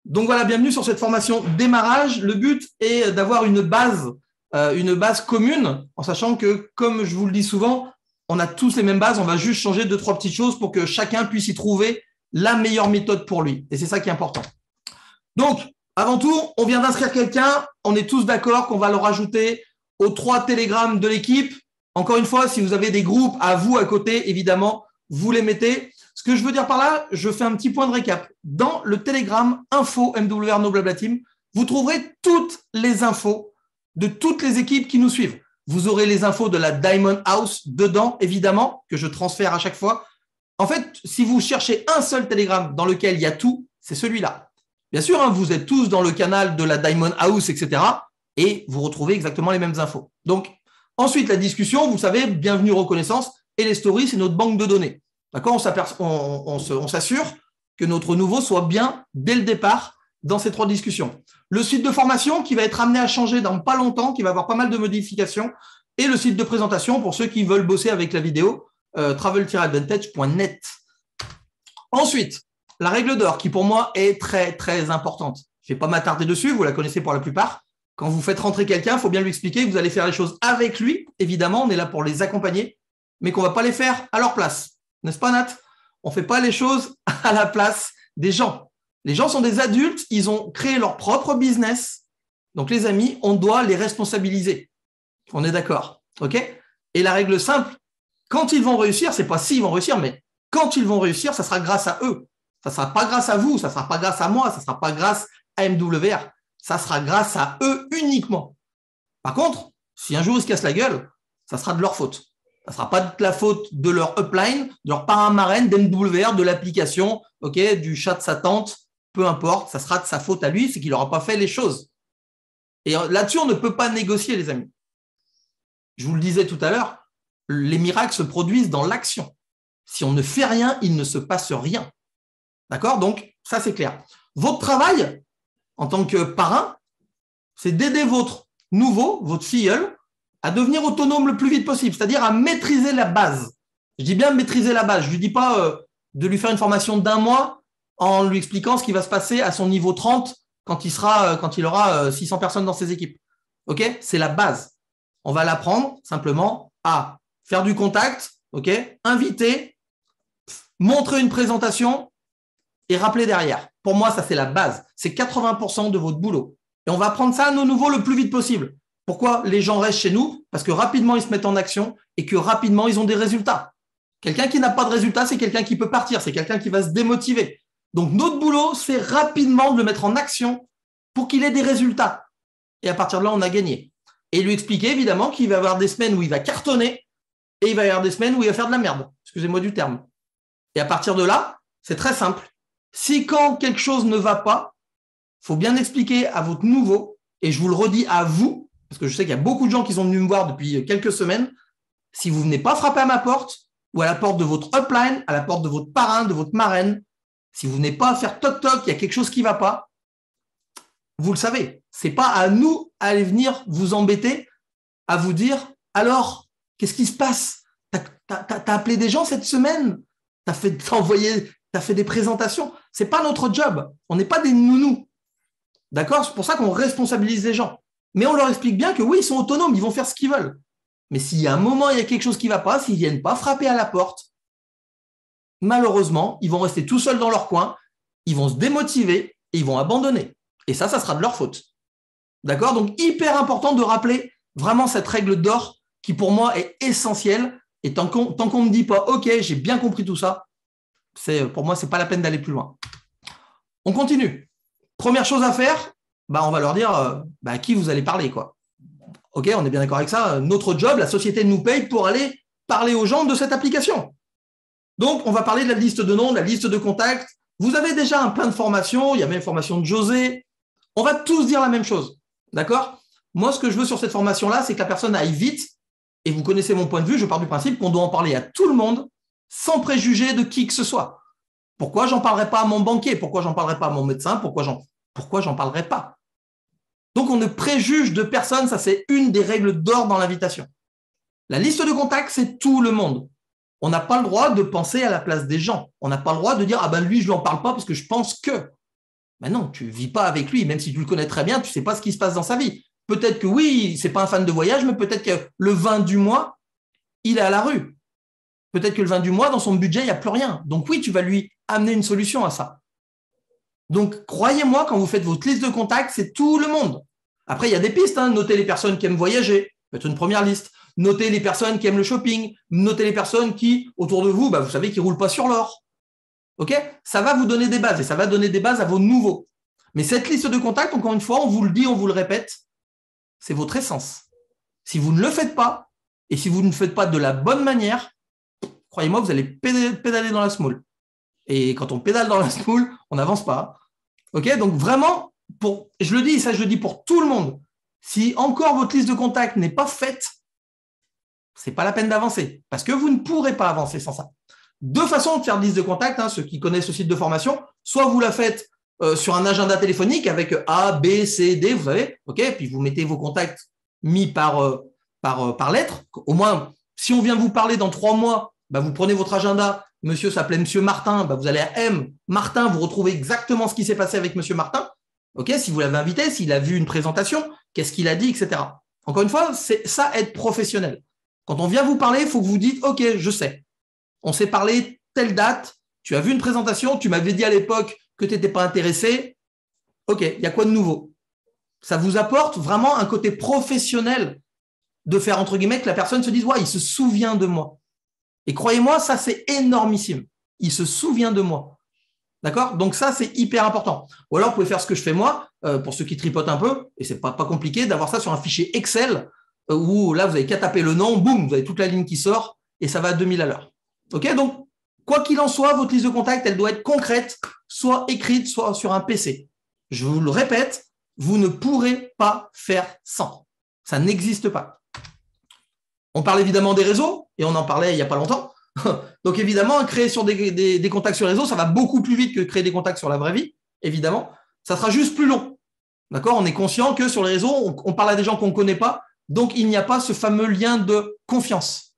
Donc voilà, bienvenue sur cette formation démarrage. Le but est d'avoir une base commune, en sachant que, comme je vous le dis souvent, on a tous les mêmes bases, on va juste changer 2-3 petites choses pour que chacun puisse y trouver la meilleure méthode pour lui. Et c'est ça qui est important. Donc, avant tout, on vient d'inscrire quelqu'un, on est tous d'accord qu'on va le rajouter aux 3 télégrammes de l'équipe. Encore une fois, si vous avez des groupes à vous à côté, évidemment, vous les mettez. Ce que je veux dire par là, je fais un petit point de récap. Dans le Telegram info MWR No Blabla Team, vous trouverez toutes les infos de toutes les équipes qui nous suivent. Vous aurez les infos de la Diamond House dedans, évidemment, que je transfère à chaque fois. En fait, si vous cherchez un seul Telegram dans lequel il y a tout, c'est celui-là. Bien sûr, hein, vous êtes tous dans le canal de la Diamond House, etc. Et vous retrouvez exactement les mêmes infos. Donc, ensuite, la discussion, vous savez, bienvenue reconnaissance. Et les stories, c'est notre banque de données. D'accord, on s'assure que notre nouveau soit bien dès le départ dans ces 3 discussions. Le site de formation qui va être amené à changer dans pas longtemps, qui va avoir pas mal de modifications, et le site de présentation pour ceux qui veulent bosser avec la vidéo, travel-advantage.net. Ensuite, la règle d'or qui pour moi est très très importante. Je ne vais pas m'attarder dessus, vous la connaissez pour la plupart. Quand vous faites rentrer quelqu'un, il faut bien lui expliquer que vous allez faire les choses avec lui. Évidemment, on est là pour les accompagner, mais qu'on ne va pas les faire à leur place. N'est-ce pas, Nat? On ne fait pas les choses à la place des gens. Les gens sont des adultes, ils ont créé leur propre business. Donc, les amis, on doit les responsabiliser. On est d'accord, ok? Et la règle simple, quand ils vont réussir, c'est pas s'ils vont réussir, mais quand ils vont réussir, ça sera grâce à eux. Ça ne sera pas grâce à vous, ça ne sera pas grâce à moi, ça ne sera pas grâce à MWR. Ça sera grâce à eux uniquement. Par contre, si un jour ils se cassent la gueule, ça sera de leur faute. Ça ne sera pas de la faute de leur upline, de leur parrain marraine, d'MWR, de l'application, okay, du chat de sa tante, peu importe, ça sera de sa faute à lui, c'est qu'il n'aura pas fait les choses. Et là-dessus, on ne peut pas négocier, les amis. Je vous le disais tout à l'heure, les miracles se produisent dans l'action. Si on ne fait rien, il ne se passe rien. D'accord? Donc, ça, c'est clair. Votre travail, en tant que parrain, c'est d'aider votre nouveau, votre filleul, à devenir autonome le plus vite possible, c'est-à-dire à maîtriser la base. Je dis bien maîtriser la base. Je ne lui dis pas de lui faire une formation d'1 mois en lui expliquant ce qui va se passer à son niveau 30 quand il aura 600 personnes dans ses équipes. Ok? C'est la base. On va l'apprendre simplement à faire du contact, ok? Inviter, montrer une présentation et rappeler derrière. Pour moi, ça, c'est la base. C'est 80% de votre boulot. Et on va apprendre ça à nos nouveaux le plus vite possible. Pourquoi les gens restent chez nous? Parce que rapidement, ils se mettent en action et que rapidement, ils ont des résultats. Quelqu'un qui n'a pas de résultats, c'est quelqu'un qui peut partir, c'est quelqu'un qui va se démotiver. Donc, notre boulot, c'est rapidement de le mettre en action pour qu'il ait des résultats. Et à partir de là, on a gagné. Et lui expliquer, évidemment, qu'il va y avoir des semaines où il va cartonner et il va y avoir des semaines où il va faire de la merde. Excusez-moi du terme. Et à partir de là, c'est très simple. Si quand quelque chose ne va pas, il faut bien expliquer à votre nouveau, et je vous le redis à vous, parce que je sais qu'il y a beaucoup de gens qui sont venus me voir depuis quelques semaines, si vous ne venez pas frapper à ma porte, ou à la porte de votre upline, à la porte de votre parrain, de votre marraine, si vous ne venez pas faire toc-toc, il y a quelque chose qui ne va pas, vous le savez, ce n'est pas à nous aller venir vous embêter, à vous dire, alors, qu'est-ce qui se passe? T'as appelé des gens cette semaine? T'as fait des présentations? Ce n'est pas notre job, on n'est pas des nounous. D'accord? C'est pour ça qu'on responsabilise les gens. Mais on leur explique bien que oui, ils sont autonomes, ils vont faire ce qu'ils veulent. Mais s'il y a un moment, il y a quelque chose qui ne va pas, s'ils ne viennent pas frapper à la porte, malheureusement, ils vont rester tout seuls dans leur coin, ils vont se démotiver et ils vont abandonner. Et ça sera de leur faute. D'accord? Donc, hyper important de rappeler vraiment cette règle d'or qui, pour moi, est essentielle. Et tant qu'on ne me dit pas, OK, j'ai bien compris tout ça, pour moi, ce n'est pas la peine d'aller plus loin. On continue. Première chose à faire, on va leur dire à qui vous allez parler, quoi. OK, on est bien d'accord avec ça. Notre job, la société nous paye pour aller parler aux gens de cette application. Donc, on va parler de la liste de noms, de la liste de contacts. Vous avez déjà un plein de formations. Il y a même une formation de José. On va tous dire la même chose. D'accord? Moi, ce que je veux sur cette formation-là, c'est que la personne aille vite. Et vous connaissez mon point de vue. Je pars du principe qu'on doit en parler à tout le monde sans préjuger de qui que ce soit. Pourquoi j'en parlerai pas à mon banquier? Pourquoi j'en parlerai pas à mon médecin? Pourquoi j'en parlerai pas? Donc, on ne préjuge de personne. Ça, c'est une des règles d'or dans l'invitation. La liste de contacts, c'est tout le monde. On n'a pas le droit de penser à la place des gens. On n'a pas le droit de dire « Ah ben lui, je ne lui en parle pas parce que je pense que… » Ben non, tu ne vis pas avec lui, même si tu le connais très bien, tu ne sais pas ce qui se passe dans sa vie. Peut-être que oui, ce n'est pas un fan de voyage, mais peut-être que le 20 du mois, il est à la rue. Peut-être que le 20 du mois, dans son budget, il n'y a plus rien. Donc oui, tu vas lui amener une solution à ça. Donc croyez-moi, quand vous faites votre liste de contacts, c'est tout le monde. Après, il y a des pistes. Notez les personnes qui aiment voyager, faites une première liste. Notez les personnes qui aiment le shopping. Notez les personnes qui, autour de vous, vous savez qu'ils ne roulent pas sur l'or. OK ? Ça va vous donner des bases et ça va donner des bases à vos nouveaux. Mais cette liste de contacts, encore une fois, on vous le dit, on vous le répète, c'est votre essence. Si vous ne le faites pas et si vous ne le faites pas de la bonne manière, croyez-moi, vous allez pédaler dans la semoule. Et quand on pédale dans la semoule, on n'avance pas. OK ? Donc vraiment, je le dis, et ça je le dis pour tout le monde, si encore votre liste de contacts n'est pas faite, ce n'est pas la peine d'avancer parce que vous ne pourrez pas avancer sans ça. Deux façons de faire liste de contacts, ceux qui connaissent ce site de formation, soit vous la faites sur un agenda téléphonique avec A, B, C, D, vous savez, OK, puis vous mettez vos contacts mis par lettre. Au moins, si on vient vous parler dans 3 mois, vous prenez votre agenda, monsieur s'appelait monsieur Martin, vous allez à M, Martin, vous retrouvez exactement ce qui s'est passé avec monsieur Martin, OK, si vous l'avez invité, s'il a vu une présentation, qu'est-ce qu'il a dit, etc. Encore une fois, c'est ça être professionnel. Quand on vient vous parler, il faut que vous dites, OK, je sais. On s'est parlé telle date, tu as vu une présentation, tu m'avais dit à l'époque que tu n'étais pas intéressé. OK, il y a quoi de nouveau? Ça vous apporte vraiment un côté professionnel de faire, entre guillemets, que la personne se dise, ouais, il se souvient de moi. Et croyez-moi, ça, c'est énormissime. Il se souvient de moi. D'accord? Donc ça, c'est hyper important. Ou alors, vous pouvez faire ce que je fais moi, pour ceux qui tripotent un peu, et c'est pas compliqué, d'avoir ça sur un fichier Excel, où là, vous n'avez qu'à taper le nom, boum, vous avez toute la ligne qui sort, et ça va à 2000 à l'heure. OK, donc, quoi qu'il en soit, votre liste de contacts, elle doit être concrète, soit écrite, soit sur un PC. Je vous le répète, vous ne pourrez pas faire sans. Ça n'existe pas. On parle évidemment des réseaux, et on en parlait il n'y a pas longtemps. Donc, évidemment, créer sur des contacts sur les réseaux, ça va beaucoup plus vite que créer des contacts sur la vraie vie, évidemment. Ça sera juste plus long. D'accord? On est conscient que sur les réseaux, on parle à des gens qu'on ne connaît pas, donc il n'y a pas ce fameux lien de confiance.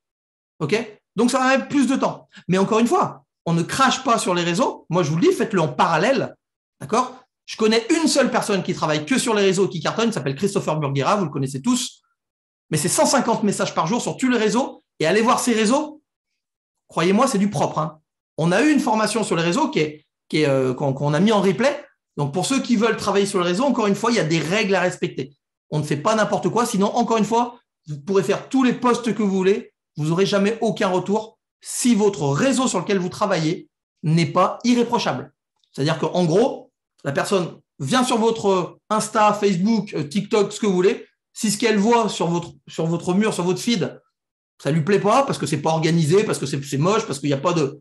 OK? Donc, ça va mettre plus de temps. Mais encore une fois, on ne crache pas sur les réseaux. Moi, je vous le dis, faites-le en parallèle. D'accord? Je connais une seule personne qui travaille que sur les réseaux qui cartonne, il s'appelle Christopher Burguera, vous le connaissez tous. Mais c'est 150 messages par jour sur tous les réseaux. Et allez voir ces réseaux, croyez-moi, c'est du propre. On a eu une formation sur les réseaux qu'on a mis en replay. Donc, pour ceux qui veulent travailler sur le réseau, encore une fois, il y a des règles à respecter. On ne fait pas n'importe quoi. Sinon, encore une fois, vous pourrez faire tous les posts que vous voulez. Vous n'aurez jamais aucun retour si votre réseau sur lequel vous travaillez n'est pas irréprochable. C'est-à-dire qu'en gros, la personne vient sur votre Insta, Facebook, TikTok, ce que vous voulez. Si ce qu'elle voit sur votre mur, sur votre feed, ça ne lui plaît pas parce que ce n'est pas organisé, parce que c'est moche, parce qu'il n'y a pas de…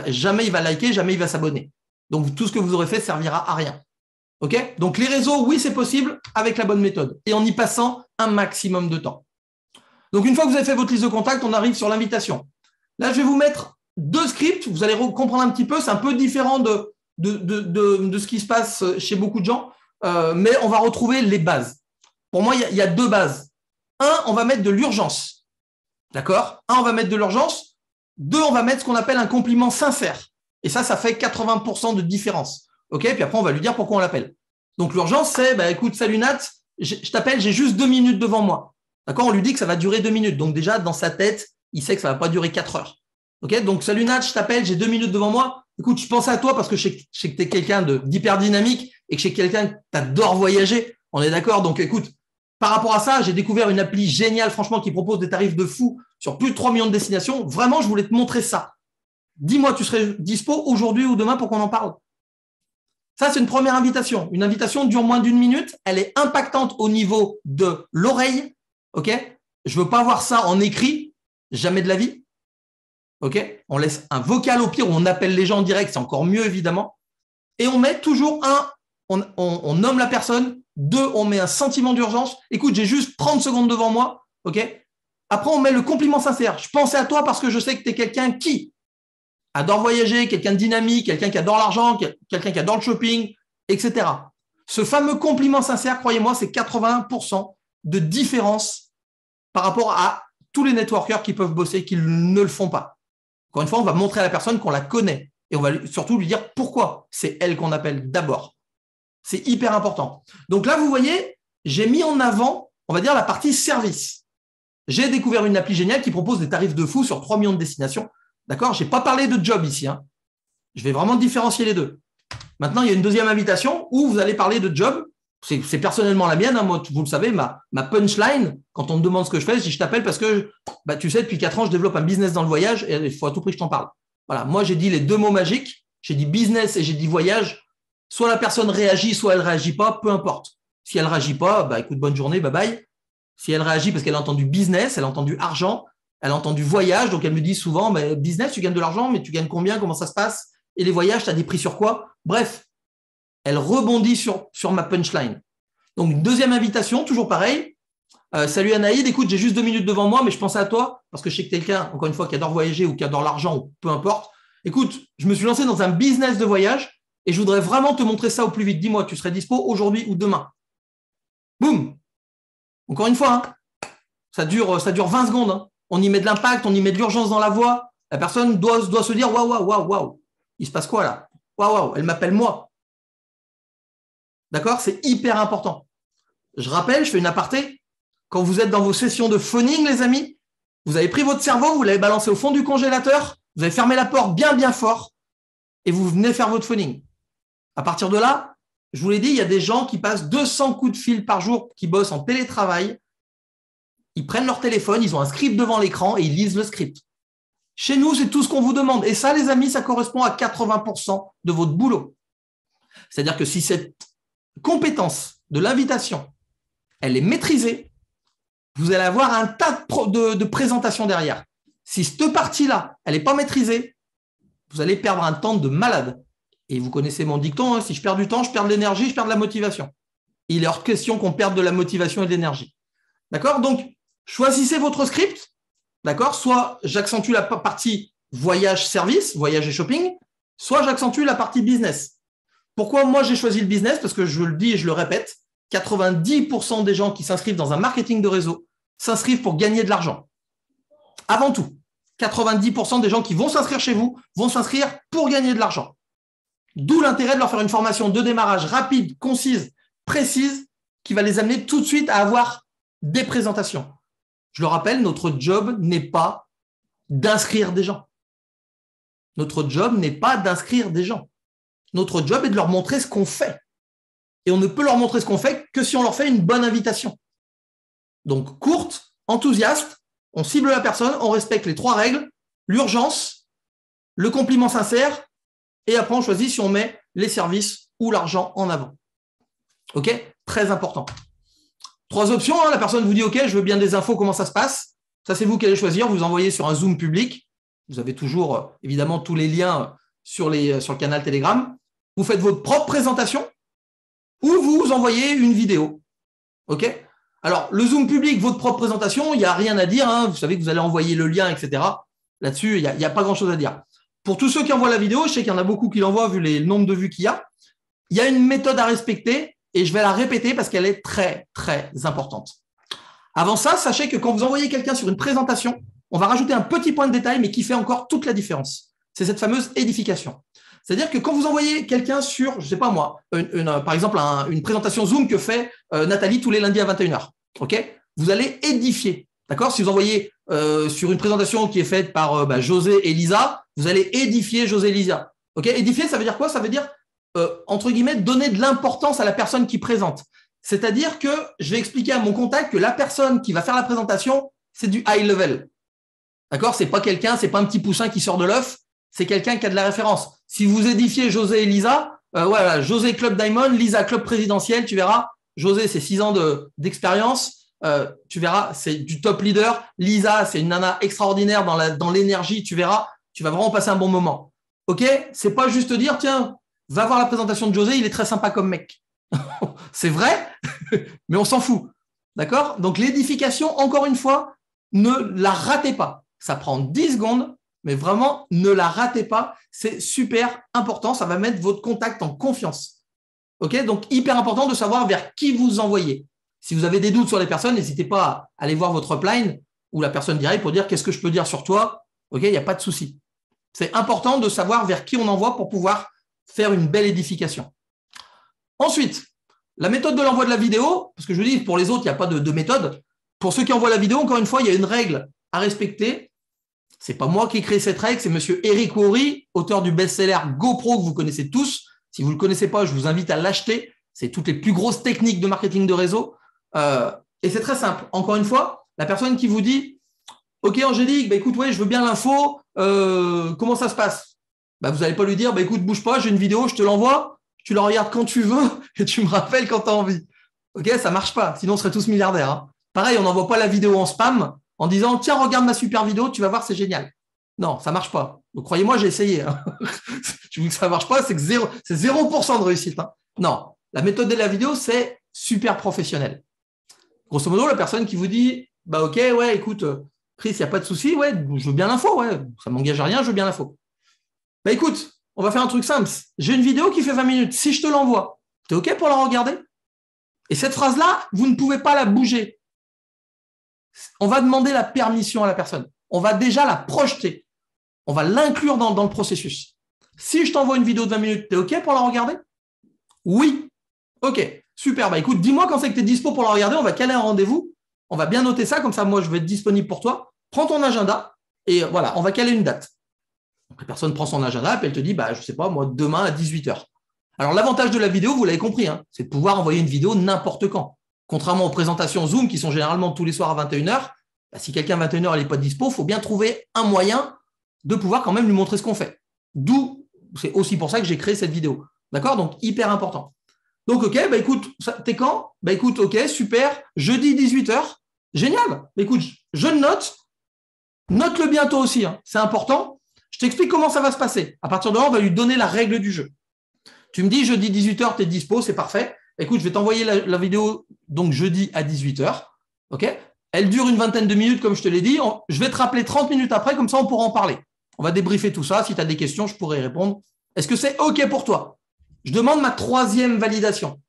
Jamais il va liker, jamais il va s'abonner. Donc, tout ce que vous aurez fait servira à rien. OK? Donc, les réseaux, oui, c'est possible avec la bonne méthode et en y passant un maximum de temps. Donc, une fois que vous avez fait votre liste de contacts, on arrive sur l'invitation. Là, je vais vous mettre 2 scripts. Vous allez comprendre un petit peu. C'est un peu différent de ce qui se passe chez beaucoup de gens, mais on va retrouver les bases. Pour moi, il y a 2 bases. 1, on va mettre de l'urgence. D'accord? 1, on va mettre de l'urgence. 2, on va mettre ce qu'on appelle un compliment sincère. Et ça fait 80% de différence. OK? Puis après, on va lui dire pourquoi on l'appelle. Donc, l'urgence, c'est, écoute, salut Nat, je t'appelle, j'ai juste 2 minutes devant moi. D'accord? On lui dit que ça va durer 2 minutes. Donc, déjà, dans sa tête, il sait que ça ne va pas durer 4 heures. OK? Donc, salut Nat, je t'appelle, j'ai 2 minutes devant moi. Écoute, je pense à toi parce que je sais que tu es quelqu'un d'hyper dynamique et que je sais quelqu'un qui adore voyager. On est d'accord? Donc, écoute, par rapport à ça, j'ai découvert une appli géniale, franchement, qui propose des tarifs de fou sur plus de 3 millions de destinations. Vraiment, je voulais te montrer ça. Dis-moi, tu serais dispo aujourd'hui ou demain pour qu'on en parle? Ça, c'est une première invitation. Une invitation dure moins d'1 minute. Elle est impactante au niveau de l'oreille. OK? Je ne veux pas voir ça en écrit. Jamais de la vie. OK? On laisse un vocal au pire où on appelle les gens en direct. C'est encore mieux, évidemment. Et on met toujours on nomme la personne. 2, on met un sentiment d'urgence. Écoute, j'ai juste 30 secondes devant moi. OK? Après, on met le compliment sincère. Je pensais à toi parce que je sais que tu es quelqu'un qui adore voyager, quelqu'un de dynamique, quelqu'un qui adore l'argent, quelqu'un qui adore le shopping, etc. Ce fameux compliment sincère, croyez-moi, c'est 80% de différence par rapport à tous les networkers qui peuvent bosser et qui ne le font pas. Encore une fois, on va montrer à la personne qu'on la connaît et on va surtout lui dire pourquoi c'est elle qu'on appelle d'abord. C'est hyper important. Donc là, vous voyez, j'ai mis en avant, on va dire, la partie service. J'ai découvert une appli géniale qui propose des tarifs de fou sur 3 millions de destinations. D'accord? Je n'ai pas parlé de job ici. Hein. Je vais vraiment différencier les deux. Maintenant, il y a une deuxième invitation où vous allez parler de job. C'est personnellement la mienne. Hein. Moi, vous le savez, ma punchline, quand on me demande ce que je fais, je t'appelle parce que, tu sais, depuis 4 ans, je développe un business dans le voyage et il faut à tout prix que je t'en parle. Voilà. Moi, j'ai dit les deux mots magiques. J'ai dit business et j'ai dit voyage. Soit la personne réagit, soit elle ne réagit pas, peu importe. Si elle ne réagit pas, écoute, bonne journée, bye bye. Si elle réagit parce qu'elle a entendu business, elle a entendu argent, elle a entendu voyage, donc elle me dit souvent, business, tu gagnes de l'argent, mais tu gagnes combien, comment ça se passe? Et les voyages, tu as des prix sur quoi? Bref, elle rebondit sur ma punchline. Donc, une deuxième invitation, toujours pareil. Salut Anaïd, écoute, j'ai juste 2 minutes devant moi, mais je pensais à toi, parce que je sais que quelqu'un, encore une fois, qui adore voyager ou qui adore l'argent, ou peu importe. Écoute, je me suis lancé dans un business de voyage et je voudrais vraiment te montrer ça au plus vite. Dis-moi, tu serais dispo aujourd'hui ou demain? Boum! Encore une fois, hein, ça dure 20 secondes. Hein. On y met de l'impact, on y met de l'urgence dans la voix. La personne doit se dire waouh, waouh, waouh, waouh. Il se passe quoi là? Waouh, waouh, elle m'appelle moi. D'accord? C'est hyper important. Je rappelle, je fais une aparté. Quand vous êtes dans vos sessions de phoning, les amis, vous avez pris votre cerveau, vous l'avez balancé au fond du congélateur, vous avez fermé la porte bien, bien fort et vous venez faire votre phoning. À partir de là, je vous l'ai dit, il y a des gens qui passent 200 coups de fil par jour, qui bossent en télétravail. Ils prennent leur téléphone, ils ont un script devant l'écran et ils lisent le script. Chez nous, c'est tout ce qu'on vous demande. Et ça, les amis, ça correspond à 80% de votre boulot. C'est-à-dire que si cette compétence de l'invitation, elle est maîtrisée, vous allez avoir un tas de présentations derrière. Si cette partie-là, elle n'est pas maîtrisée, vous allez perdre un temps de malade. Et vous connaissez mon dicton, hein, si je perds du temps, je perds de l'énergie, je perds de la motivation. Il est hors de question qu'on perde de la motivation et de l'énergie. D'accord? Donc, choisissez votre script. D'accord? Soit j'accentue la partie voyage-service, voyage et shopping, soit j'accentue la partie business. Pourquoi moi j'ai choisi le business? Parce que je le dis et je le répète, 90% des gens qui s'inscrivent dans un marketing de réseau s'inscrivent pour gagner de l'argent. Avant tout, 90% des gens qui vont s'inscrire chez vous vont s'inscrire pour gagner de l'argent. D'où l'intérêt de leur faire une formation de démarrage rapide, concise, précise, qui va les amener tout de suite à avoir des présentations. Je le rappelle, notre job n'est pas d'inscrire des gens. Notre job n'est pas d'inscrire des gens. Notre job est de leur montrer ce qu'on fait. Et on ne peut leur montrer ce qu'on fait que si on leur fait une bonne invitation. Donc, courte, enthousiaste, on cible la personne, on respecte les 3 règles, l'urgence, le compliment sincère, et après, on choisit si on met les services ou l'argent en avant. OK? Très important. 3 options. Hein. La personne vous dit « OK, je veux bien des infos, comment ça se passe ?» Ça, c'est vous qui allez choisir. Vous envoyez sur un Zoom public. Vous avez toujours, évidemment, tous les liens sur le canal Telegram. Vous faites votre propre présentation ou vous envoyez une vidéo. OK? Alors, le Zoom public, votre propre présentation, il n'y a rien à dire. Hein. Vous savez que vous allez envoyer le lien, etc. Là-dessus, il n'y a pas grand-chose à dire. Pour tous ceux qui envoient la vidéo, je sais qu'il y en a beaucoup qui l'envoient vu le nombre de vues qu'il y a. Il y a une méthode à respecter et je vais la répéter parce qu'elle est très, très importante. Avant ça, sachez que quand vous envoyez quelqu'un sur une présentation, on va rajouter un petit point de détail, mais qui fait encore toute la différence. C'est cette fameuse édification. C'est-à-dire que quand vous envoyez quelqu'un sur, je ne sais pas moi, par exemple, une présentation Zoom que fait Nathalie tous les lundis à 21h, ok, vous allez édifier. D'accord? Si vous envoyez sur une présentation qui est faite par José et Lisa, vous allez édifier José et Lisa. Ok? Édifier, ça veut dire quoi? Ça veut dire, entre guillemets, donner de l'importance à la personne qui présente. C'est-à-dire que je vais expliquer à mon contact que la personne qui va faire la présentation, c'est du high level. D'accord? C'est pas quelqu'un, c'est pas un petit poussin qui sort de l'œuf, c'est quelqu'un qui a de la référence. Si vous édifiez José et Lisa, voilà, José Club Diamond, Lisa Club présidentiel, tu verras, José, c'est 6 ans d'expérience. Tu verras, c'est du top leader. Lisa, c'est une nana extraordinaire dans l'énergie. Tu verras, tu vas vraiment passer un bon moment. OK? C'est pas juste dire, tiens, va voir la présentation de José, il est très sympa comme mec. C'est vrai, mais on s'en fout. D'accord? Donc, l'édification, encore une fois, ne la ratez pas. Ça prend 10 secondes, mais vraiment, ne la ratez pas. C'est super important. Ça va mettre votre contact en confiance. OK? Donc, hyper important de savoir vers qui vous envoyez. Si vous avez des doutes sur les personnes, n'hésitez pas à aller voir votre upline ou la personne directe pour dire qu'est-ce que je peux dire sur toi. OK? Il n'y a pas de souci. C'est important de savoir vers qui on envoie pour pouvoir faire une belle édification. Ensuite, la méthode de l'envoi de la vidéo, parce que je dis, pour les autres, il n'y a pas de méthode. Pour ceux qui envoient la vidéo, encore une fois, il y a une règle à respecter. Ce n'est pas moi qui ai créé cette règle, c'est monsieur Eric Worre, auteur du best-seller GoPro que vous connaissez tous. Si vous ne le connaissez pas, je vous invite à l'acheter. C'est toutes les plus grosses techniques de marketing de réseau. Et c'est très simple. Encore une fois, la personne qui vous dit « Ok, Angélique, bah, écoute, ouais, je veux bien l'info. Comment ça se passe ?» Vous n'allez pas lui dire bah, « Écoute, bouge pas, j'ai une vidéo, je te l'envoie. Tu la regardes quand tu veux et tu me rappelles quand tu as envie. » Ok, ça ne marche pas. Sinon, on serait tous milliardaires. Hein. Pareil, on n'envoie pas la vidéo en spam en disant « Tiens, regarde ma super vidéo, tu vas voir, c'est génial. » Non, ça ne marche pas. Donc, croyez-moi, j'ai essayé. Hein. Je vous dis que ça ne marche pas, c'est 0% de réussite. Hein. Non, la méthode de la vidéo, c'est super professionnel. Grosso modo, la personne qui vous dit « Bah ok, ouais, écoute, Chris, il n'y a pas de souci, ouais, je veux bien l'info, ouais, ça ne m'engage à rien, je veux bien l'info. » Bah écoute, on va faire un truc simple. J'ai une vidéo qui fait 20 minutes. Si je te l'envoie, tu es ok pour la regarder? Et cette phrase-là, vous ne pouvez pas la bouger. On va demander la permission à la personne. On va déjà la projeter. On va l'inclure dans le processus. Si je t'envoie une vidéo de 20 minutes, tu es ok pour la regarder? Oui. Ok. Super, bah écoute, dis-moi quand c'est que tu es dispo pour la regarder, on va caler un rendez-vous, on va bien noter ça, comme ça moi je vais être disponible pour toi, prends ton agenda et voilà, on va caler une date. Donc la personne prend son agenda et elle te dit, bah je sais pas, moi demain à 18h. Alors l'avantage de la vidéo, vous l'avez compris, hein, c'est de pouvoir envoyer une vidéo n'importe quand. Contrairement aux présentations Zoom qui sont généralement tous les soirs à 21h, bah, si quelqu'un à 21h n'est pas dispo, il faut bien trouver un moyen de pouvoir quand même lui montrer ce qu'on fait. D'où, c'est aussi pour ça que j'ai créé cette vidéo. D'accord? Donc hyper important. Donc, ok, bah écoute, t'es quand? Bah écoute, ok, super, jeudi 18h, génial. Bah, écoute, je le note, note-le bientôt aussi, hein, c'est important. Je t'explique comment ça va se passer. À partir de là, on va lui donner la règle du jeu. Tu me dis jeudi 18h, tu es dispo, c'est parfait. Écoute, je vais t'envoyer la vidéo donc jeudi à 18h. Ok? Elle dure une vingtaine de minutes, comme je te l'ai dit. Je vais te rappeler 30 minutes après, comme ça on pourra en parler. On va débriefer tout ça. Si tu as des questions, je pourrai y répondre. Est-ce que c'est ok pour toi? Je demande ma 3e validation.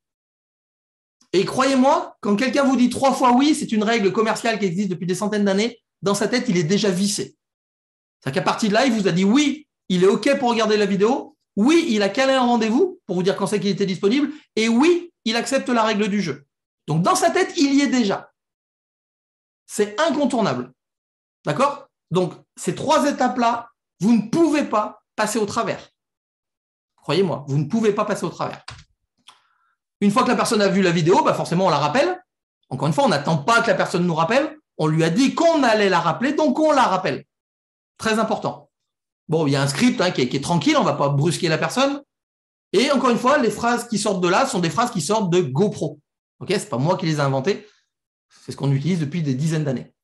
Et croyez-moi, quand quelqu'un vous dit 3 fois oui, c'est une règle commerciale qui existe depuis des centaines d'années. Dans sa tête, il est déjà vissé. C'est-à-dire qu'à partir de là, il vous a dit oui, il est OK pour regarder la vidéo. Oui, il a calé un rendez-vous pour vous dire quand c'est qu'il était disponible. Et oui, il accepte la règle du jeu. Donc, dans sa tête, il y est déjà. C'est incontournable. D'accord? Donc, ces 3 étapes-là, vous ne pouvez pas passer au travers. Croyez-moi, vous ne pouvez pas passer au travers. Une fois que la personne a vu la vidéo, bah forcément, on la rappelle. Encore une fois, on n'attend pas que la personne nous rappelle. On lui a dit qu'on allait la rappeler, donc on la rappelle. Très important. Bon, il y a un script qui est tranquille, on ne va pas brusquer la personne. Et encore une fois, les phrases qui sortent de là sont des phrases qui sortent de GoPro. Ok, c'est pas moi qui les ai inventées. C'est ce qu'on utilise depuis des dizaines d'années.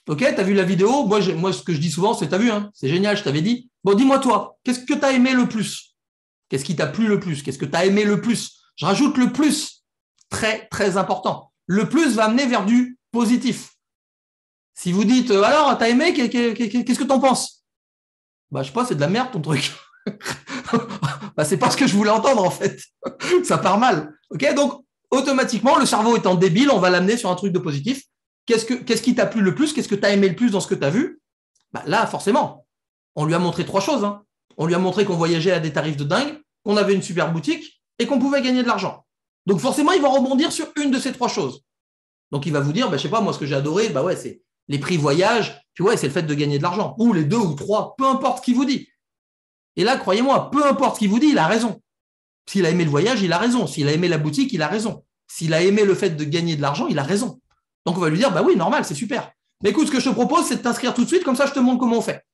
Ok, tu as vu la vidéo? Moi, ce que je dis souvent, c'est, tu as vu, hein, c'est génial, je t'avais dit. Bon, dis-moi toi, qu'est-ce que tu as aimé le plus? Qu'est-ce qui t'a plu le plus? Qu'est-ce que tu as aimé le plus? Je rajoute le plus. Très, très important. Le plus va amener vers du positif. Si vous dites, alors, t'as aimé? Qu'est-ce que t'en penses? Bah, je sais pas, c'est de la merde ton truc. Bah, c'est pas ce que je voulais entendre, en fait. Ça part mal. Ok, donc, automatiquement, le cerveau étant débile, on va l'amener sur un truc de positif. Qu'est-ce qui t'a plu le plus? Qu'est-ce que tu as aimé le plus dans ce que tu as vu? Bah, là, forcément, on lui a montré 3 choses. Hein. On lui a montré qu'on voyageait à des tarifs de dingue, qu'on avait une super boutique et qu'on pouvait gagner de l'argent. Donc, forcément, il va rebondir sur une de ces 3 choses. Donc, il va vous dire, bah, je sais pas, moi, ce que j'ai adoré, bah ouais, c'est les prix voyage, puis ouais, c'est le fait de gagner de l'argent. Ou les 2 ou 3, peu importe ce qu'il vous dit. Et là, croyez-moi, peu importe ce qu'il vous dit, il a raison. S'il a aimé le voyage, il a raison. S'il a aimé la boutique, il a raison. S'il a aimé le fait de gagner de l'argent, il a raison. Donc, on va lui dire, bah oui, normal, c'est super. Mais écoute, ce que je te propose, c'est de t'inscrire tout de suite, comme ça, je te montre comment on fait.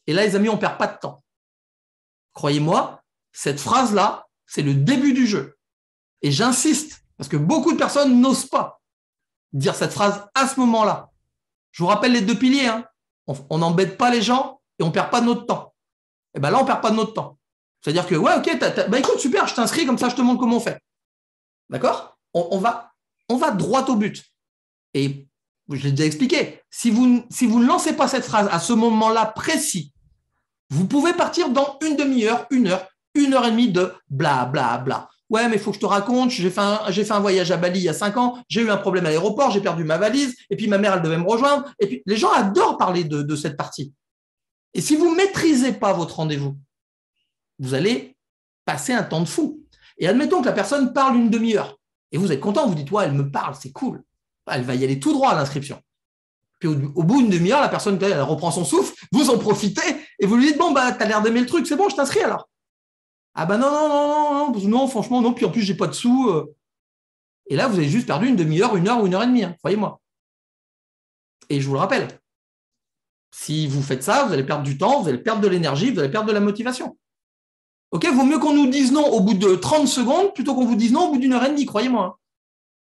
Et là, les amis, on ne perd pas de temps. Croyez-moi, cette phrase-là, c'est le début du jeu. Et j'insiste, parce que beaucoup de personnes n'osent pas dire cette phrase à ce moment-là. Je vous rappelle les 2 piliers. Hein. On n'embête pas les gens et on ne perd pas de notre temps. Et bien là, on ne perd pas de notre temps. C'est-à-dire que, ouais, ok, bah écoute, super, je t'inscris, comme ça, je te montre comment on fait. D'accord? On va droit au but. Et je l'ai déjà expliqué, si vous ne lancez pas cette phrase à ce moment-là précis, vous pouvez partir dans une demi-heure, 1 heure, 1 heure et demie de bla bla bla. Ouais, mais il faut que je te raconte, j'ai fait un voyage à Bali il y a 5 ans, j'ai eu un problème à l'aéroport, j'ai perdu ma valise, et puis ma mère, elle devait me rejoindre. Et puis les gens adorent parler de cette partie. Et si vous ne maîtrisez pas votre rendez-vous, vous allez passer un temps de fou. Et admettons que la personne parle une demi-heure. Et vous êtes content, vous dites, ouais, elle me parle, c'est cool. Elle va y aller tout droit à l'inscription. Puis au bout d'une demi-heure, la personne, elle reprend son souffle, vous en profitez et vous lui dites, bon, bah, t'as l'air d'aimer le truc, c'est bon, je t'inscris alors. Ah bah non, franchement, non, puis en plus, j'ai pas de sous. Et là, vous avez juste perdu une demi-heure, une heure ou une heure et demie, hein, croyez-moi. Et je vous le rappelle, si vous faites ça, vous allez perdre du temps, vous allez perdre de l'énergie, vous allez perdre de la motivation. Ok, vaut mieux qu'on nous dise non au bout de 30 secondes plutôt qu'on vous dise non au bout d'une heure et demie, croyez-moi. Hein.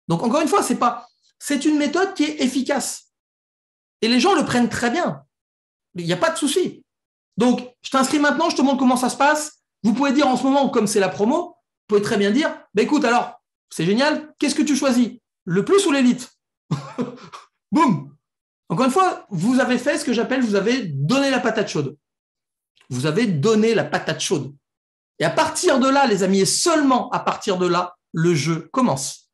Donc, encore une fois, c'est une méthode qui est efficace. Et les gens le prennent très bien. Il n'y a pas de souci. Donc, je t'inscris maintenant, je te montre comment ça se passe. Vous pouvez dire en ce moment, comme c'est la promo, vous pouvez très bien dire, bah, écoute, alors, c'est génial, qu'est-ce que tu choisis? Le plus ou l'élite? Boum! Encore une fois, vous avez fait ce que j'appelle, vous avez donné la patate chaude. Vous avez donné la patate chaude. Et à partir de là, les amis, et seulement à partir de là, le jeu commence.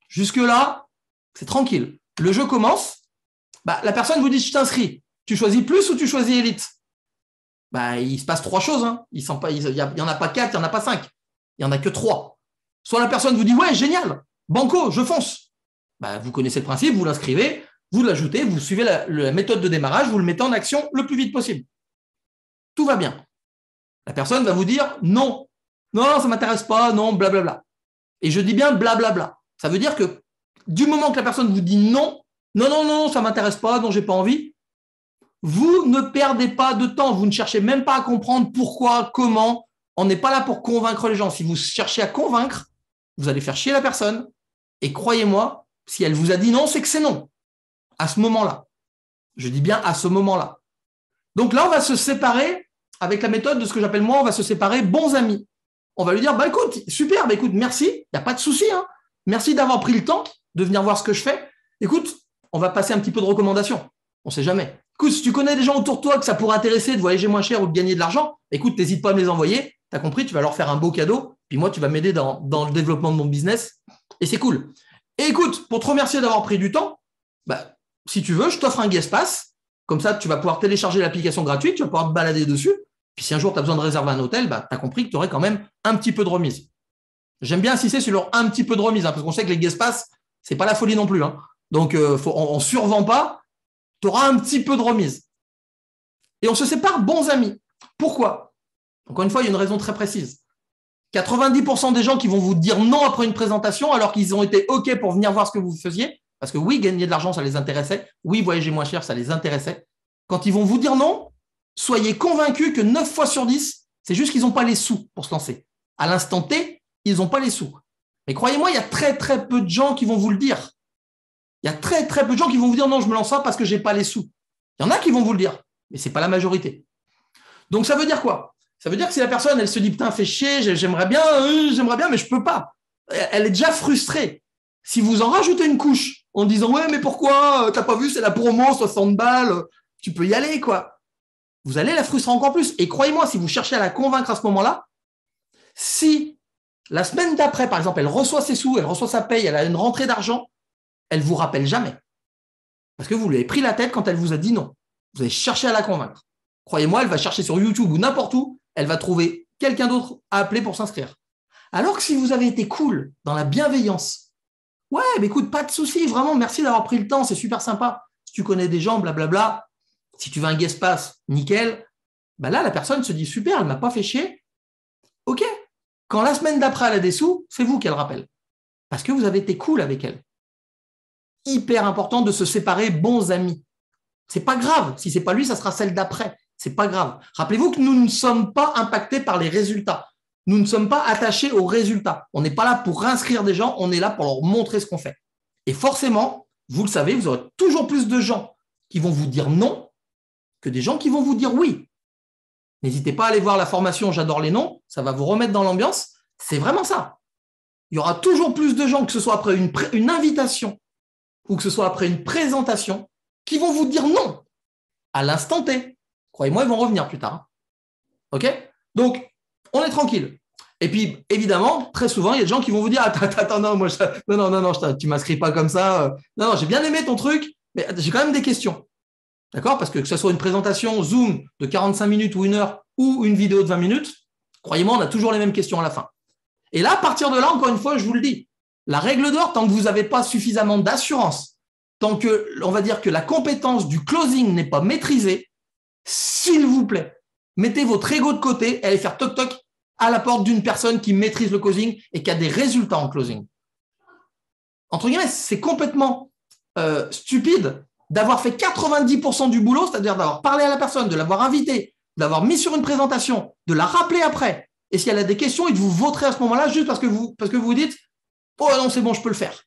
Jusque-là, c'est tranquille. Le jeu commence. Bah, la personne vous dit, je t'inscris. Tu choisis plus ou tu choisis élite? Bah, il se passe 3 choses. Hein. Il n'y en a pas 4, il n'y en a pas 5. Il n'y en a que 3. Soit la personne vous dit, ouais, génial, banco, je fonce. Bah, vous connaissez le principe, vous l'inscrivez, vous l'ajoutez, vous suivez la méthode de démarrage, vous le mettez en action le plus vite possible. Tout va bien. La personne va vous dire non, non, ça ne m'intéresse pas, non, blablabla. Et je dis bien blablabla. Ça veut dire que du moment que la personne vous dit non, non, non, non, ça ne m'intéresse pas, non, j'ai pas envie, vous ne perdez pas de temps, vous ne cherchez même pas à comprendre pourquoi, comment. On n'est pas là pour convaincre les gens. Si vous cherchez à convaincre, vous allez faire chier la personne. Et croyez-moi, si elle vous a dit non, c'est que c'est non. À ce moment-là. Je dis bien à ce moment-là. Donc là, on va se séparer avec la méthode de ce que j'appelle moi, on va se séparer bons amis. On va lui dire, bah écoute, super, bah écoute, merci, il n'y a pas de souci. Hein. Merci d'avoir pris le temps de venir voir ce que je fais. Écoute, on va passer un petit peu de recommandations. On ne sait jamais. Écoute, si tu connais des gens autour de toi que ça pourrait intéresser de voyager moins cher ou de gagner de l'argent, écoute, n'hésite pas à me les envoyer. Tu as compris, tu vas leur faire un beau cadeau. Puis moi, tu vas m'aider dans le développement de mon business. Et c'est cool. Et écoute, pour te remercier d'avoir pris du temps, bah, si tu veux, je t'offre un guest pass. Comme ça, tu vas pouvoir télécharger l'application gratuite, tu vas pouvoir te balader dessus. Puis si un jour, tu as besoin de réserver un hôtel, bah, tu as compris que tu aurais quand même un petit peu de remise. J'aime bien insister sur leur un petit peu de remise, hein, parce qu'on sait que les guest pass, ce n'est pas la folie non plus. Hein. Donc, on ne survend pas. Tu auras un petit peu de remise. Et on se sépare bons amis. Pourquoi? Encore une fois, il y a une raison très précise. 90% des gens qui vont vous dire non après une présentation, alors qu'ils ont été OK pour venir voir ce que vous faisiez, parce que oui, gagner de l'argent, ça les intéressait. Oui, voyager moins cher, ça les intéressait. Quand ils vont vous dire non, soyez convaincus que 9 fois sur 10, c'est juste qu'ils n'ont pas les sous pour se lancer. À l'instant T, ils n'ont pas les sous. Mais croyez-moi, il y a très, très peu de gens qui vont vous le dire. Il y a très, très peu de gens qui vont vous dire non, je me lance pas parce que je n'ai pas les sous. Il y en a qui vont vous le dire, mais ce n'est pas la majorité. Donc, ça veut dire quoi? Ça veut dire que si la personne, elle se dit, putain, fais chier, j'aimerais bien, mais je ne peux pas. Elle est déjà frustrée. Si vous en rajoutez une couche en disant, ouais, mais pourquoi? T'as pas vu, c'est la promo, 60 balles, tu peux y aller, quoi. Vous allez la frustrer encore plus. Et croyez-moi, si vous cherchez à la convaincre à ce moment-là, si la semaine d'après, par exemple, elle reçoit ses sous, elle reçoit sa paye, elle a une rentrée d'argent, elle ne vous rappelle jamais. Parce que vous lui avez pris la tête quand elle vous a dit non. Vous avez cherché à la convaincre. Croyez-moi, elle va chercher sur YouTube ou n'importe où, elle va trouver quelqu'un d'autre à appeler pour s'inscrire. Alors que si vous avez été cool, dans la bienveillance, ouais, mais écoute, pas de souci, vraiment, merci d'avoir pris le temps, c'est super sympa. Si tu connais des gens, blablabla, si tu veux un guest pass, nickel. Ben là, la personne se dit, super, elle ne m'a pas fait chier. OK. Quand la semaine d'après, elle a des sous, c'est vous qu'elle rappelle. Parce que vous avez été cool avec elle. Hyper important de se séparer bons amis. C'est pas grave. Si c'est pas lui, ça sera celle d'après. C'est pas grave. Rappelez-vous que nous ne sommes pas impactés par les résultats. Nous ne sommes pas attachés aux résultats. On n'est pas là pour inscrire des gens, on est là pour leur montrer ce qu'on fait. Et forcément, vous le savez, vous aurez toujours plus de gens qui vont vous dire non que des gens qui vont vous dire oui. N'hésitez pas à aller voir la formation J'adore les noms, ça va vous remettre dans l'ambiance. C'est vraiment ça. Il y aura toujours plus de gens, que ce soit après une invitation ou que ce soit après une présentation, qui vont vous dire non à l'instant T. Croyez-moi, ils vont revenir plus tard. OK? Donc, on est tranquille. Et puis, évidemment, très souvent, il y a des gens qui vont vous dire attends, non, moi, non, tu ne m'inscris pas comme ça. Non, j'ai bien aimé ton truc, mais j'ai quand même des questions. D'accord? Parce que ce soit une présentation Zoom de 45 minutes ou 1 heure ou une vidéo de 20 minutes, croyez-moi, on a toujours les mêmes questions à la fin. Et là, à partir de là, encore une fois, je vous le dis, la règle d'or, tant que vous n'avez pas suffisamment d'assurance, tant que, on va dire que la compétence du closing n'est pas maîtrisée, s'il vous plaît, mettez votre ego de côté et allez faire toc-toc à la porte d'une personne qui maîtrise le closing et qui a des résultats en closing. Entre guillemets, c'est complètement stupide d'avoir fait 90% du boulot, c'est-à-dire d'avoir parlé à la personne, de l'avoir invitée, de l'avoir mis sur une présentation, de la rappeler après. Et si elle a des questions, et de vous vautrer à ce moment-là juste parce que vous dites « Oh non, c'est bon, je peux le faire ».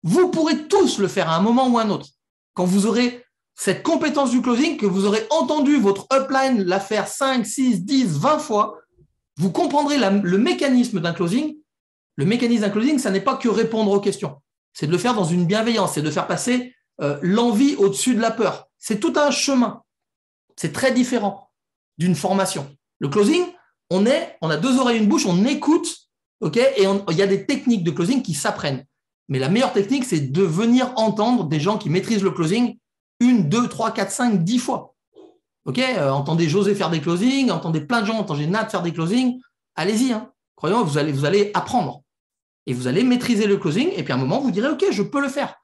Vous pourrez tous le faire à un moment ou à un autre. Quand vous aurez cette compétence du closing, que vous aurez entendu votre upline la faire 5, 6, 10, 20 fois, vous comprendrez le mécanisme d'un closing. Le mécanisme d'un closing, ça n'est pas que répondre aux questions. C'est de le faire dans une bienveillance, c'est de faire passer l'envie au-dessus de la peur. C'est tout un chemin. C'est très différent d'une formation. Le closing, on a deux oreilles et une bouche, on écoute, ok, et il y a des techniques de closing qui s'apprennent. Mais la meilleure technique, c'est de venir entendre des gens qui maîtrisent le closing 1, 2, 3, 4, 5, 10 fois. Ok, entendez José faire des closings, entendez plein de gens, entendez Nat faire des closings. Allez-y, hein. Croyez-moi, vous allez apprendre. Et vous allez maîtriser le closing, et puis à un moment, vous direz, OK, je peux le faire.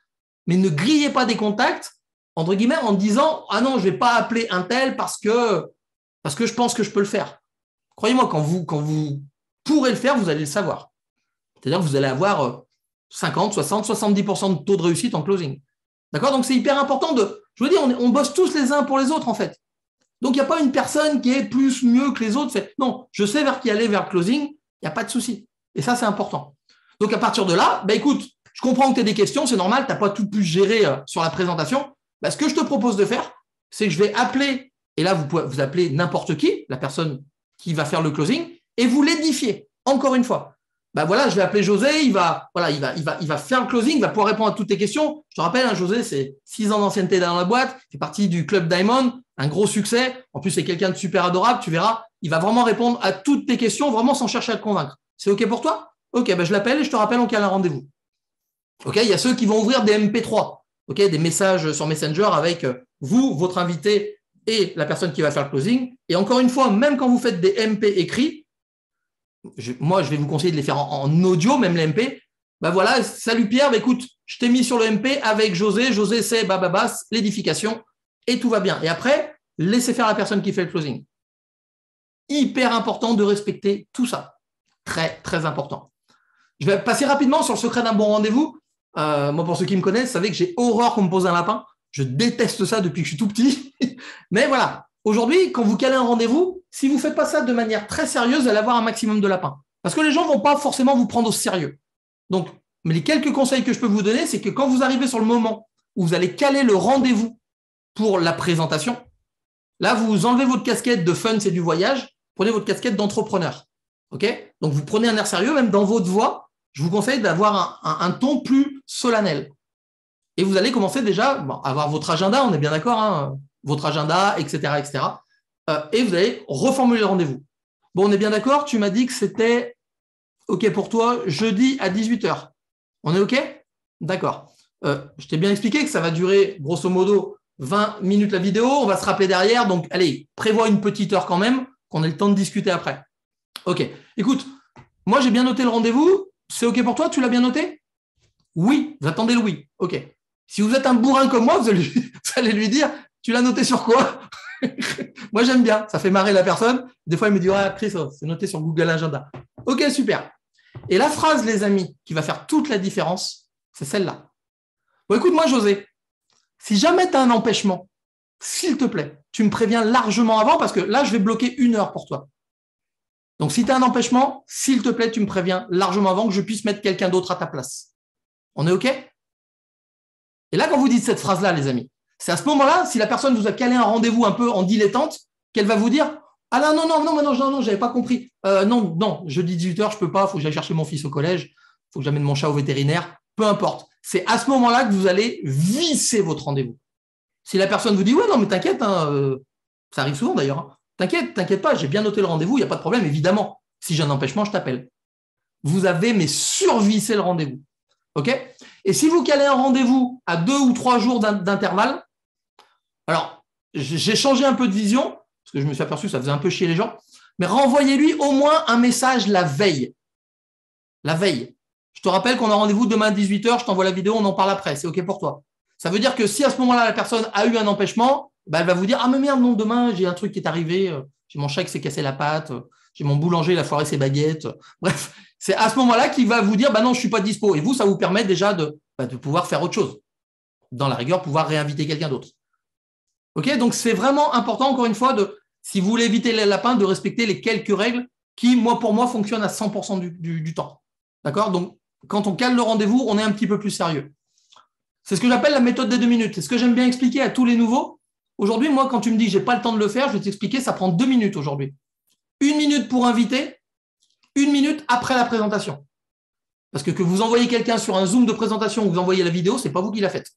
Mais ne grillez pas des contacts, entre guillemets, en disant, ah non, je ne vais pas appeler un tel parce que je pense que je peux le faire. Croyez-moi, quand vous pourrez le faire, vous allez le savoir. C'est-à-dire que vous allez avoir 50, 60, 70% de taux de réussite en closing. D'accord? Donc, c'est hyper important je veux dire, on bosse tous les uns pour les autres, en fait. Donc, il n'y a pas une personne qui est plus mieux que les autres. Non, je sais vers qui aller vers le closing, il n'y a pas de souci. Et ça, c'est important. Donc, à partir de là, écoute, je comprends que tu as des questions, c'est normal, tu n'as pas tout pu gérer sur la présentation. Ce que je te propose de faire, c'est que je vais appeler, et là, vous pouvez vous appeler n'importe qui, la personne qui va faire le closing, et vous l'édifier, encore une fois. Voilà, je vais appeler José, il va faire le closing, il va pouvoir répondre à toutes tes questions. Je te rappelle, hein, José, c'est 6 ans d'ancienneté dans la boîte, il fait partie du Club Diamond, un gros succès. En plus, c'est quelqu'un de super adorable, tu verras, il va vraiment répondre à toutes tes questions, vraiment sans chercher à te convaincre. C'est OK pour toi? OK, je l'appelle et je te rappelle, on cale un rendez-vous. OK, il y a ceux qui vont ouvrir des MP3, OK, des messages sur Messenger avec vous, votre invité et la personne qui va faire le closing. Et encore une fois, même quand vous faites des MP écrits, moi, je vais vous conseiller de les faire en audio, même les MP. Voilà, salut Pierre, écoute, je t'ai mis sur le MP avec José. José, c'est l'édification et tout va bien. Et après, laissez faire la personne qui fait le closing. Hyper important de respecter tout ça. Très, très important. Je vais passer rapidement sur le secret d'un bon rendez-vous. Moi, pour ceux qui me connaissent, vous savez que j'ai horreur qu'on me pose un lapin. Je déteste ça depuis que je suis tout petit. Mais voilà, aujourd'hui, quand vous calez un rendez-vous, si vous ne faites pas ça de manière très sérieuse, vous allez avoir un maximum de lapins. Parce que les gens ne vont pas forcément vous prendre au sérieux. Donc, mais les quelques conseils que je peux vous donner, c'est que quand vous arrivez sur le moment où vous allez caler le rendez-vous pour la présentation, là, vous enlevez votre casquette de fun, c'est du voyage, prenez votre casquette d'entrepreneur. OK? Donc, vous prenez un air sérieux, même dans votre voix, je vous conseille d'avoir un ton plus solennel. Et vous allez commencer déjà à avoir votre agenda, on est bien d'accord, hein, votre agenda, etc. etc. Et vous allez reformuler le rendez-vous. Bon, on est bien d'accord, tu m'as dit que c'était OK pour toi, jeudi à 18h. On est OK? D'accord. Je t'ai bien expliqué que ça va durer grosso modo 20 minutes la vidéo, on va se rappeler derrière, donc allez, prévois une petite heure quand même, qu'on ait le temps de discuter après. OK. Écoute, moi j'ai bien noté le rendez-vous, c'est OK pour toi? Tu l'as bien noté? Oui, vous attendez le oui. OK. Si vous êtes un bourrin comme moi, vous allez lui dire, tu l'as noté sur quoi? Moi, j'aime bien. Ça fait marrer la personne. Des fois, il me dit, ah, Chris, c'est noté sur Google Agenda. OK, super. Et la phrase, les amis, qui va faire toute la différence, c'est celle-là. Bon, écoute-moi, José, si jamais tu as un empêchement, s'il te plaît, tu me préviens largement avant parce que là, je vais bloquer 1 heure pour toi. Donc, si tu as un empêchement, s'il te plaît, tu me préviens largement avant que je puisse mettre quelqu'un d'autre à ta place. On est OK? Et là, quand vous dites cette phrase-là, les amis, c'est à ce moment-là, si la personne vous a calé un rendez-vous un peu en dilettante, qu'elle va vous dire « Ah non, j'avais pas compris. Non, jeudi 18h, je peux pas, il faut que j'aille chercher mon fils au collège, il faut que j'amène mon chat au vétérinaire. » Peu importe. C'est à ce moment-là que vous allez visser votre rendez-vous. Si la personne vous dit « Ouais, non, mais t'inquiète, hein, ça arrive souvent d'ailleurs. Hein. T'inquiète pas, j'ai bien noté le rendez-vous, il n'y a pas de problème, évidemment. Si j'ai un empêchement, je t'appelle. » Vous avez survissé le rendez-vous. OK? Et si vous calez un rendez-vous à 2 ou 3 jours d'intervalle, alors, j'ai changé un peu de vision, parce que je me suis aperçu que ça faisait un peu chier les gens, mais renvoyez-lui au moins un message la veille. la veille. Je te rappelle qu'on a rendez-vous demain à 18h, je t'envoie la vidéo, on en parle après, c'est OK pour toi. Ça veut dire que si à ce moment-là, la personne a eu un empêchement, bah, elle va vous dire « Ah mais merde, non, demain, j'ai un truc qui est arrivé, j'ai mon chat qui s'est cassé la patte, j'ai mon boulanger, il a foiré ses baguettes. » Bref, c'est à ce moment-là qu'il va vous dire « Bah non, je ne suis pas dispo. » Et vous, ça vous permet déjà de pouvoir faire autre chose. Dans la rigueur, pouvoir réinviter quelqu'un d'autre. OK, donc c'est vraiment important, encore une fois, si vous voulez éviter les lapins, de respecter les quelques règles qui, pour moi, fonctionnent à 100% du temps. D'accord? Donc, quand on cale le rendez-vous, on est un petit peu plus sérieux. C'est ce que j'appelle la méthode des 2 minutes. C'est ce que j'aime bien expliquer à tous les nouveaux. Aujourd'hui, moi, quand tu me dis que je n'ai pas le temps de le faire, je vais t'expliquer, ça prend 2 minutes aujourd'hui. 1 minute pour inviter, 1 minute après la présentation. Parce que vous envoyez quelqu'un sur un Zoom de présentation ou vous envoyez la vidéo, ce n'est pas vous qui la faites.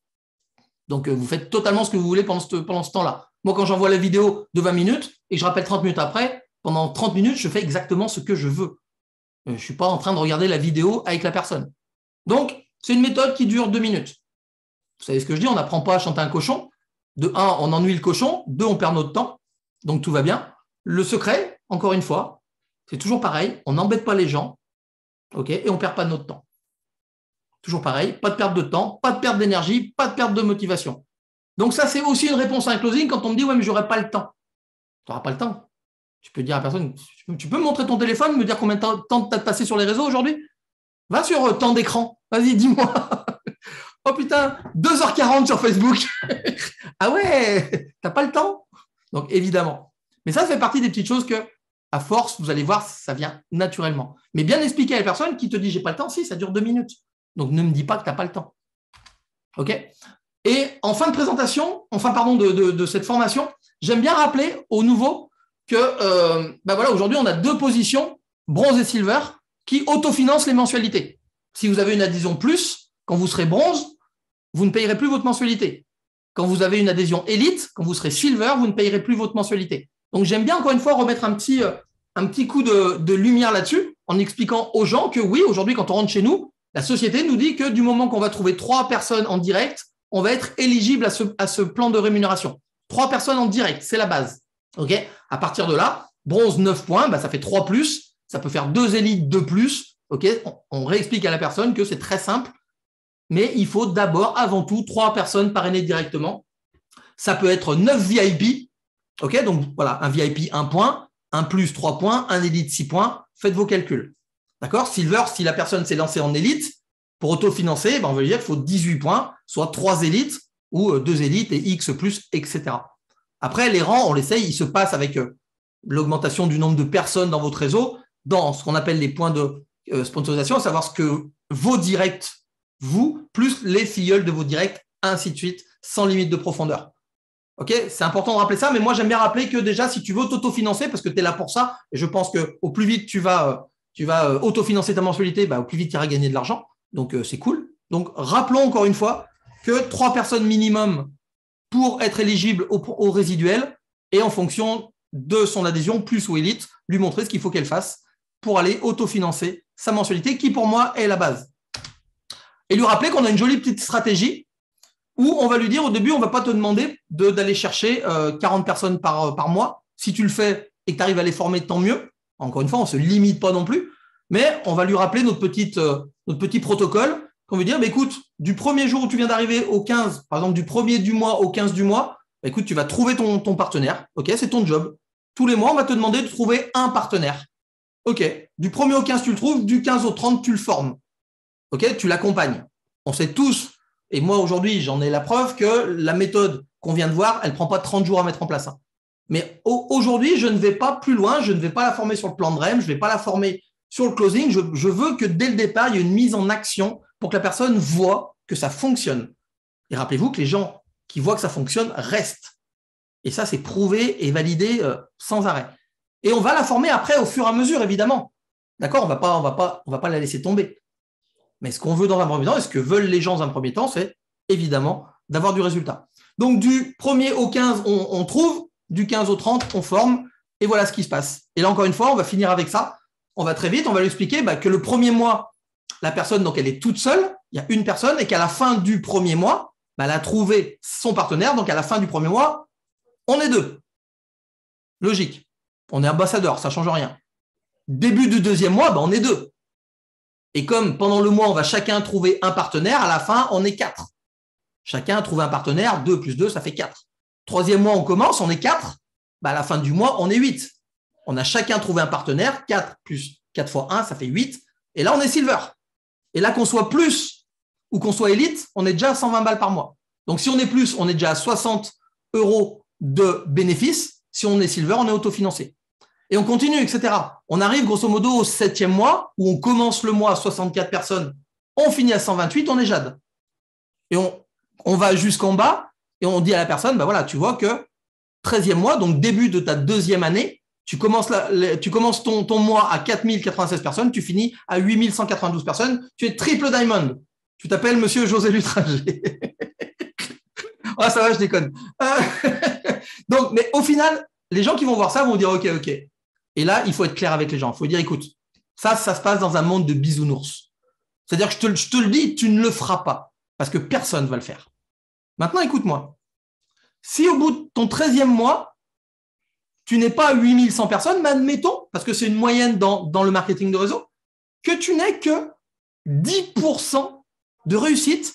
Donc, vous faites totalement ce que vous voulez pendant ce temps-là. Moi, quand j'envoie la vidéo de 20 minutes et que je rappelle 30 minutes après, pendant 30 minutes, je fais exactement ce que je veux. Je ne suis pas en train de regarder la vidéo avec la personne. Donc, c'est une méthode qui dure 2 minutes. Vous savez ce que je dis, on n'apprend pas à chanter un cochon. De 1, on ennuie le cochon. 2, on perd notre temps. Donc, tout va bien. Le secret, encore une fois, c'est toujours pareil. On n'embête pas les gens, et on ne perd pas notre temps. Toujours pareil, pas de perte de temps, pas de perte d'énergie, pas de perte de motivation. Donc ça, c'est aussi une réponse à un closing quand on me dit « Ouais, mais je n'aurai pas le temps ». Tu n'auras pas le temps. Tu peux dire à la personne « Tu peux me montrer ton téléphone, me dire combien de temps tu as passé sur les réseaux aujourd'hui ? Va sur temps d'écran. Vas-y, dis-moi. » Oh putain, 2h40 sur Facebook. Ah ouais, tu n'as pas le temps. Donc évidemment. Mais ça fait partie des petites choses que, à force, vous allez voir, ça vient naturellement. Mais bien expliquer à la personne qui te dit « J'ai pas le temps », si, ça dure 2 minutes. Donc, ne me dis pas que tu n'as pas le temps. OK ? Et en fin de présentation, de cette formation, j'aime bien rappeler aux nouveaux que aujourd'hui, on a 2 positions, bronze et silver, qui autofinancent les mensualités. Si vous avez une adhésion plus, quand vous serez bronze, vous ne payerez plus votre mensualité. Quand vous avez une adhésion élite, quand vous serez silver, vous ne payerez plus votre mensualité. Donc, j'aime bien, encore une fois, remettre un petit coup de lumière là-dessus en expliquant aux gens que oui, aujourd'hui, quand on rentre chez nous, la société nous dit que du moment qu'on va trouver 3 personnes en direct, on va être éligible à ce plan de rémunération. 3 personnes en direct, c'est la base. Okay ? À partir de là, bronze 9 points, ça fait 3 plus, ça peut faire 2 élites, 2 plus. Okay ? On réexplique à la personne que c'est très simple, mais il faut d'abord, avant tout, 3 personnes parrainées directement. Ça peut être 9 VIP. Okay ? Donc voilà, un VIP 1 point, un plus 3 points, un élite 6 points. Faites vos calculs. D'accord ? Silver, si la personne s'est lancée en élite, pour autofinancer, on veut dire qu'il faut 18 points, soit 3 élites ou 2 élites et X plus, etc. Après, les rangs, on l'essaye, ils se passent avec l'augmentation du nombre de personnes dans votre réseau, dans ce qu'on appelle les points de sponsorisation, à savoir ce que vos directs, vous, plus les filleuls de vos directs, ainsi de suite, sans limite de profondeur. Okay ? C'est important de rappeler ça, mais moi, j'aime bien rappeler que déjà, si tu veux t'autofinancer, parce que tu es là pour ça, et je pense qu'au plus vite tu vas autofinancer ta mensualité, au plus vite tu iras gagner de l'argent. Donc, c'est cool. Donc, rappelons encore une fois que 3 personnes minimum pour être éligible au résiduel et en fonction de son adhésion, plus ou élite, lui montrer ce qu'il faut qu'elle fasse pour aller autofinancer sa mensualité, qui pour moi est la base. Et lui rappeler qu'on a une jolie petite stratégie où on va lui dire au début, on ne va pas te demander d'aller chercher 40 personnes par mois. Si tu le fais et que tu arrives à les former, tant mieux. Encore une fois, on ne se limite pas non plus. Mais on va lui rappeler notre petit protocole, qu'on veut dire, écoute, du premier jour où tu viens d'arriver au 15, par exemple du 1er du mois au 15 du mois, écoute, tu vas trouver ton partenaire, ok, c'est ton job. Tous les mois, on va te demander de trouver un partenaire. Ok, du 1er au 15, tu le trouves, du 15 au 30, tu le formes. Ok, tu l'accompagnes. On sait tous, et moi aujourd'hui, j'en ai la preuve que la méthode qu'on vient de voir, elle ne prend pas 30 jours à mettre en place. Mais aujourd'hui, je ne vais pas plus loin, je ne vais pas la former sur le plan de REM, je ne vais pas la former sur le closing, je veux que dès le départ, il y ait une mise en action pour que la personne voit que ça fonctionne. Et rappelez-vous que les gens qui voient que ça fonctionne restent. Et ça, c'est prouvé et validé sans arrêt. Et on va la former après au fur et à mesure, évidemment. D'accord ? On va pas la laisser tomber. Mais ce qu'on veut dans un premier temps, et ce que veulent les gens dans un premier temps, c'est évidemment d'avoir du résultat. Donc, du 1er au 15, on trouve, du 15 au 30, on forme, et voilà ce qui se passe. Et là, encore une fois, on va finir avec ça. On va très vite, on va lui expliquer que le premier mois, la personne, donc elle est toute seule, il y a une personne, et qu'à la fin du premier mois, elle a trouvé son partenaire, donc à la fin du premier mois, on est 2. Logique. On est ambassadeur, ça ne change rien. Début du deuxième mois, on est 2. Et comme pendant le mois, on va chacun trouver un partenaire, à la fin, on est 4. Chacun a trouvé un partenaire, 2 plus 2, ça fait 4. Troisième mois, on commence, on est 4. Bah, à la fin du mois, on est 8. On a chacun trouvé un partenaire, 4 plus 4 fois 1, ça fait 8. Et là, on est silver. Et là, qu'on soit plus ou qu'on soit élite, on est déjà à 120 balles par mois. Donc, si on est plus, on est déjà à 60 euros de bénéfices. Si on est silver, on est autofinancé. Et on continue, etc. On arrive grosso modo au 7e mois où on commence le mois à 64 personnes, on finit à 128, on est jade. Et on va jusqu'en bas et on dit à la personne, bah voilà, tu vois que 13e mois, donc début de ta 2e année, tu commences ton mois à 4096 personnes, tu finis à 8192 personnes, tu es triple diamond. Tu t'appelles monsieur José Lutrager. Ah, ça va, je déconne. Donc, mais au final, les gens qui vont voir ça vont dire ok. Et là, il faut être clair avec les gens. Il faut dire écoute, ça se passe dans un monde de bisounours. C'est-à-dire que je te le dis, tu ne le feras pas parce que personne ne va le faire. Maintenant, écoute-moi. Si au bout de ton 13e mois, tu n'es pas à 8100 personnes, mais admettons, parce que c'est une moyenne dans le marketing de réseau, que tu n'aies que 10% de réussite,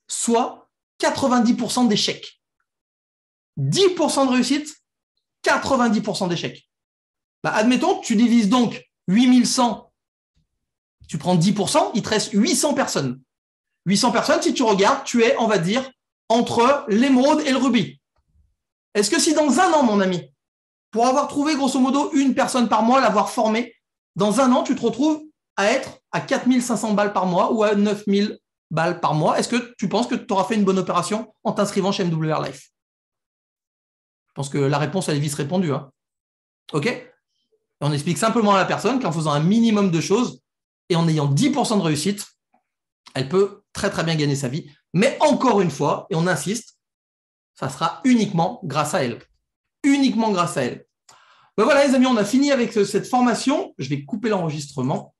soit 90% d'échecs. 10% de réussite, 90% d'échecs. Bah, admettons, tu divises donc 8100, tu prends 10%, il te reste 800 personnes. 800 personnes, si tu regardes, tu es, on va dire, entre l'émeraude et le rubis. Est-ce que si dans un an, mon ami, pour avoir trouvé grosso modo une personne par mois, l'avoir formée, dans un an, tu te retrouves à être à 4500 balles par mois ou à 9000 balles par mois, est-ce que tu penses que tu auras fait une bonne opération en t'inscrivant chez MWR Life? Je pense que la réponse, elle est vite répondue. Hein. OK? Et on explique simplement à la personne qu'en faisant un minimum de choses et en ayant 10% de réussite, elle peut très, très bien gagner sa vie. Mais encore une fois, et on insiste, ça sera uniquement grâce à elle. Uniquement grâce à elle. Ben voilà, les amis, on a fini avec cette formation. Je vais couper l'enregistrement.